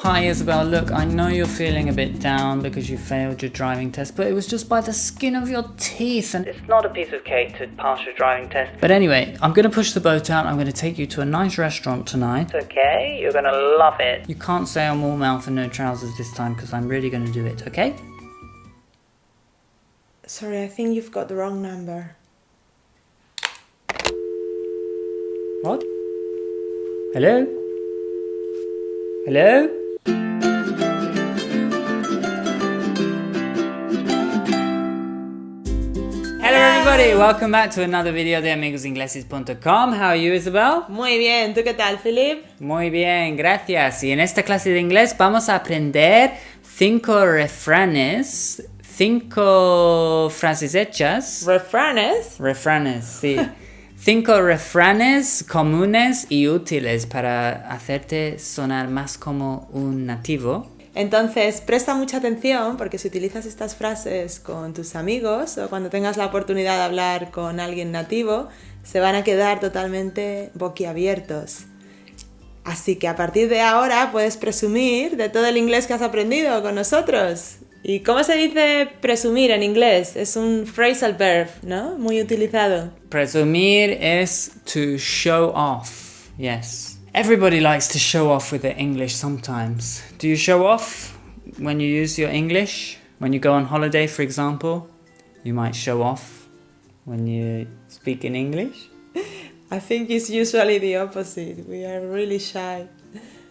Hi Isabel, look, I know you're feeling a bit down because you failed your driving test, but it was just by the skin of your teeth and it's not a piece of cake to pass your driving test. But anyway, I'm going to push the boat out. I'm going to take you to a nice restaurant tonight. Okay, you're going to love it. You can't say I'm all mouth and no trousers this time because I'm really going to do it, okay? Sorry, I think you've got the wrong number. What? Hello? Hello? Hello everybody, welcome back to another video de amigosingleses.com. How are you, Isabel? Muy bien, ¿tú qué tal, Philip? Muy bien, gracias. Y en esta clase de inglés vamos a aprender 5 refranes, 5 frases hechas. ¿Refranes? Refranes, sí. 5 refranes comunes y útiles para hacerte sonar más como un nativo. Entonces, presta mucha atención porque si utilizas estas frases con tus amigos o cuando tengas la oportunidad de hablar con alguien nativo, se van a quedar totalmente boquiabiertos. Así que a partir de ahora puedes presumir de todo el inglés que has aprendido con nosotros. ¿Y cómo se dice presumir en inglés? Es un phrasal verb, ¿no? Muy utilizado. Presumir es to show off, yes. Everybody likes to show off with their English sometimes. Do you show off when you use your English? When you go on holiday, for example, you might show off when you speak in English? I think it's usually the opposite. We are really shy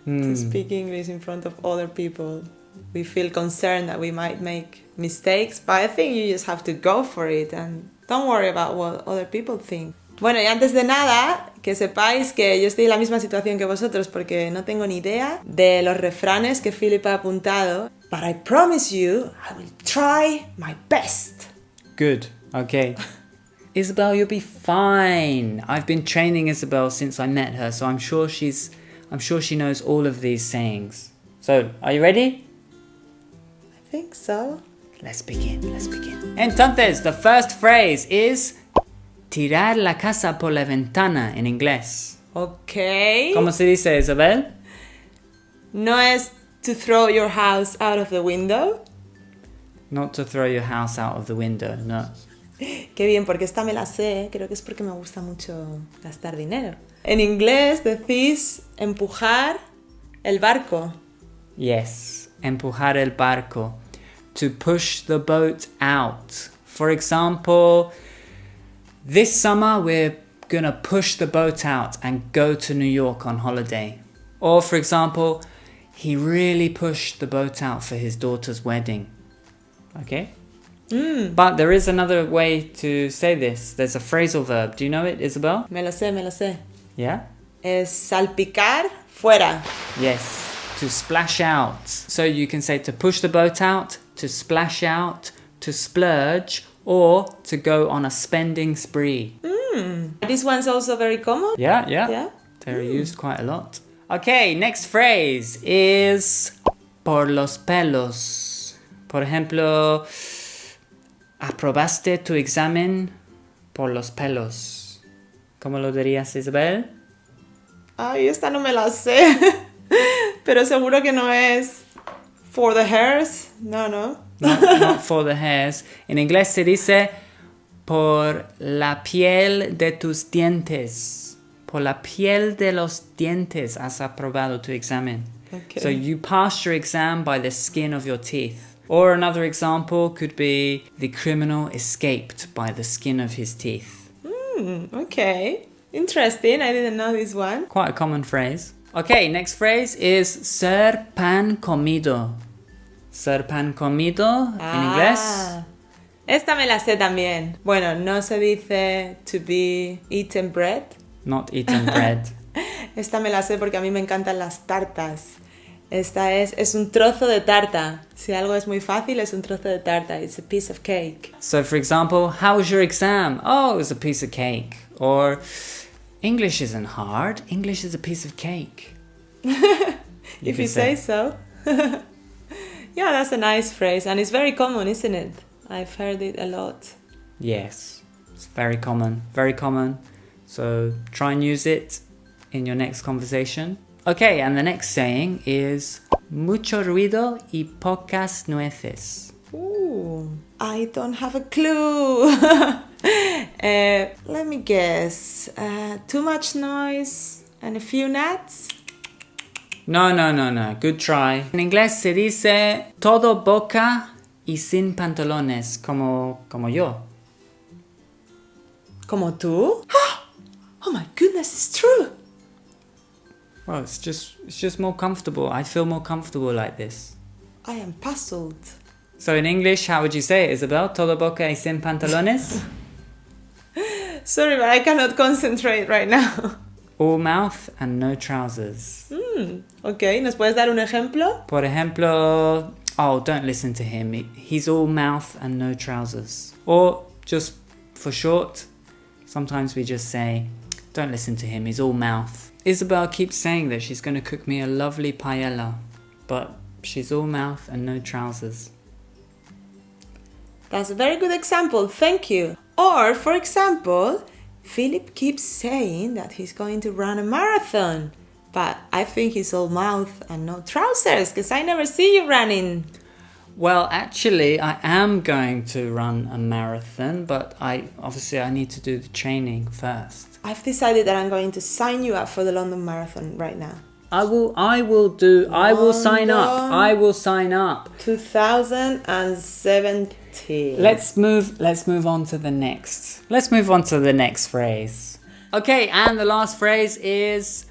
to speak English in front of other people. We feel concerned that we might make mistakes, but I think you just have to go for it and don't worry about what other people think. Bueno, y antes de nada, que sepáis que yo estoy en la misma situación que vosotros porque no tengo ni idea de los refranes que Philip ha apuntado. But I promise you, I will try my best. Good, okay. Isabel, you'll be fine. I've been training Isabel since I met her, so I'm sure she knows all of these sayings. So, are you ready? I think so. Let's begin. Entonces, the first phrase is tirar la casa por la ventana en inglés. Okay. ¿Cómo se dice, Isabel? No es to throw your house out of the window. Not to throw your house out of the window, no. Qué bien, porque esta me la sé. Creo que es porque me gusta mucho gastar dinero. En inglés decís empujar el barco. Yes, empujar el barco. To push the boat out. For example, this summer we're gonna push the boat out and go to New York on holiday. Or for example, he really pushed the boat out for his daughter's wedding. Okay? But there is another way to say this. There's a phrasal verb. Do you know it, Isabel? Me lo sé. Yeah? Es salpicar fuera. Yes. To splash out. So you can say to push the boat out, to splash out, to splurge, or to go on a spending spree. This one's also very common. Yeah. They're used quite a lot. Okay, next phrase is por los pelos. Por ejemplo, aprobaste tu examen por los pelos. ¿Cómo lo dirías, Isabel? Ay, esta no me la sé. Pero seguro que no es for the hairs. No. Not for the hairs. En inglés se dice por la piel de tus dientes. Por la piel de los dientes has aprobado tu examen. Okay. So you passed your exam by the skin of your teeth. Or another example could be the criminal escaped by the skin of his teeth. Okay. Interesting. I didn't know this one. Quite a common phrase. Okay, next phrase is ser pan comido. Ser pan comido en inglés. Esta me la sé también. Bueno, no se dice to be eaten bread. Not eaten bread. Esta me la sé porque a mí me encantan las tartas. Esta es un trozo de tarta. Si algo es muy fácil, es un trozo de tarta. It's a piece of cake. So, for example, how was your exam? Oh, it was a piece of cake. Or, English isn't hard. English is a piece of cake. If you say so. Yeah, that's a nice phrase. And it's very common, isn't it? I've heard it a lot. Yes, it's very common. Very common. So, try and use it in your next conversation. Okay, and the next saying is mucho ruido y pocas nueces. Ooh, I don't have a clue. Let me guess. Too much noise and a few nuts? No. Good try. En inglés se dice todo boca y sin pantalones, como yo. ¿Como tú? Oh my goodness, it's true. Well, it's just more comfortable. I feel more comfortable like this. I am puzzled. So in English, how would you say it, Isabel? Todo boca y sin pantalones? Sorry, but I cannot concentrate right now. All mouth and no trousers. Ok, ¿nos puedes dar un ejemplo? Por ejemplo, oh, don't listen to him. He's all mouth and no trousers. Or just for short, sometimes we just say, don't listen to him, he's all mouth. Isabel keeps saying that she's going to cook me a lovely paella, but she's all mouth and no trousers. That's a very good example, thank you. Or, for example, Philip keeps saying that he's going to run a marathon, but I think he's all mouth and no trousers, because I never see you running. Well, actually, I am going to run a marathon, but I need to do the training first. I've decided that I'm going to sign you up for the London Marathon right now. I will sign up. 2017. Let's move on to the next. Let's move on to the next phrase. Okay, and the last phrase is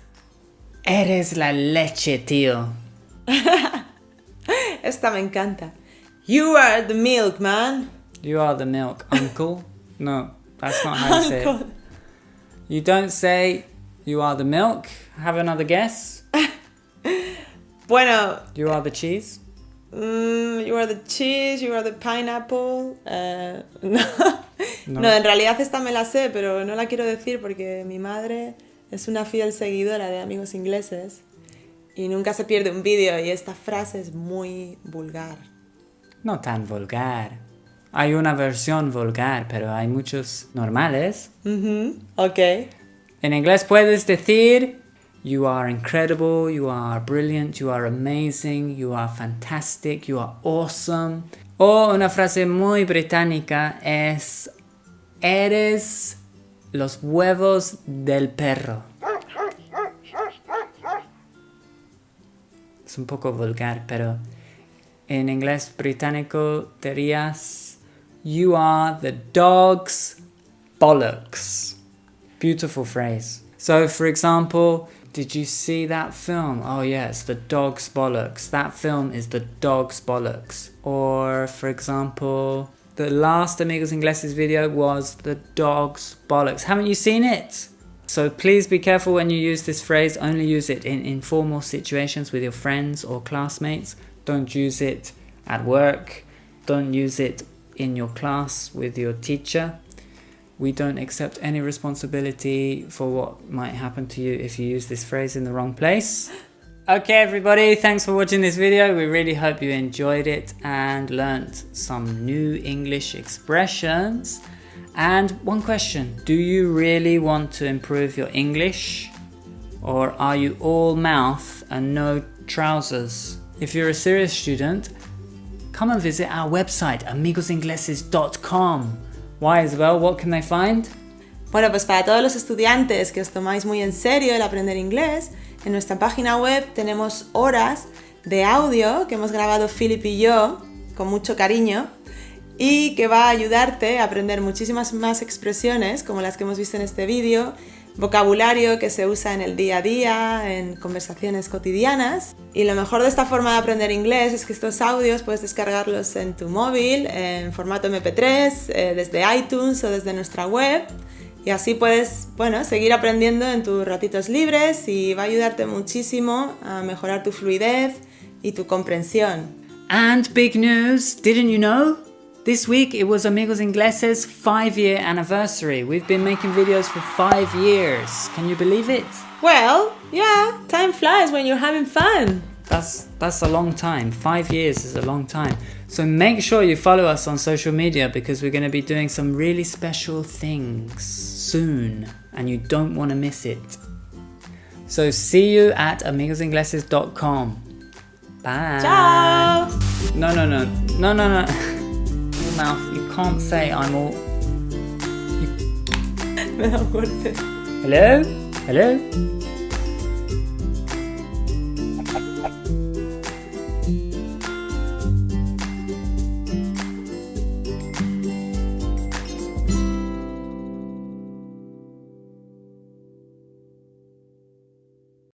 Eres la leche, tío. Esta me encanta. You are the milk, man. You are the milk, uncle. No, that's not how you say it. You don't say you are the milk. Have another guess. Bueno. You are the cheese. You are the cheese, you are the pineapple. No, en realidad esta me la sé, pero no la quiero decir porque mi madre es una fiel seguidora de amigos ingleses y nunca se pierde un vídeo y esta frase es muy vulgar. No tan vulgar. Hay una versión vulgar, pero hay muchos normales. Ok. En inglés puedes decir you are incredible, you are brilliant, you are amazing, you are fantastic, you are awesome. O una frase muy británica es eres los huevos del perro. Es un poco vulgar, pero en inglés británico dirías you are the dog's bollocks. Beautiful phrase. So, for example, did you see that film? Oh yeah, it's the dog's bollocks. That film is the dog's bollocks. Or, for example, the last Amigos Ingleses video was the dog's bollocks. Haven't you seen it? So please be careful when you use this phrase. Only use it in informal situations with your friends or classmates. Don't use it at work. Don't use it in your class with your teacher. We don't accept any responsibility for what might happen to you if you use this phrase in the wrong place. Okay, everybody, thanks for watching this video. We really hope you enjoyed it and learnt some new English expressions. And one question, do you really want to improve your English? Or are you all mouth and no trousers? If you're a serious student, come and visit our website, amigosingleses.com. Why, Isabel? What can they find? Bueno, pues para todos los estudiantes que os tomáis muy en serio el aprender inglés, en nuestra página web tenemos horas de audio que hemos grabado Philip y yo con mucho cariño y que va a ayudarte a aprender muchísimas más expresiones como las que hemos visto en este vídeo, vocabulario que se usa en el día a día, en conversaciones cotidianas. Y lo mejor de esta forma de aprender inglés es que estos audios puedes descargarlos en tu móvil, en formato MP3, desde iTunes o desde nuestra web. Y así puedes, seguir aprendiendo en tus ratitos libres y va a ayudarte muchísimo a mejorar tu fluidez y tu comprensión. And big news, didn't you know? This week it was Amigos Ingleses' 5-year anniversary. We've been making videos for 5 years. Can you believe it? Well, yeah, time flies when you're having fun. That's a long time. 5 years is a long time. So make sure you follow us on social media because we're going to be doing some really special things soon and you don't want to miss it. So see you at amigosingleses.com. Bye. Ciao. No. Your mouth, you can't say I'm all... Me da fuerte. Hello?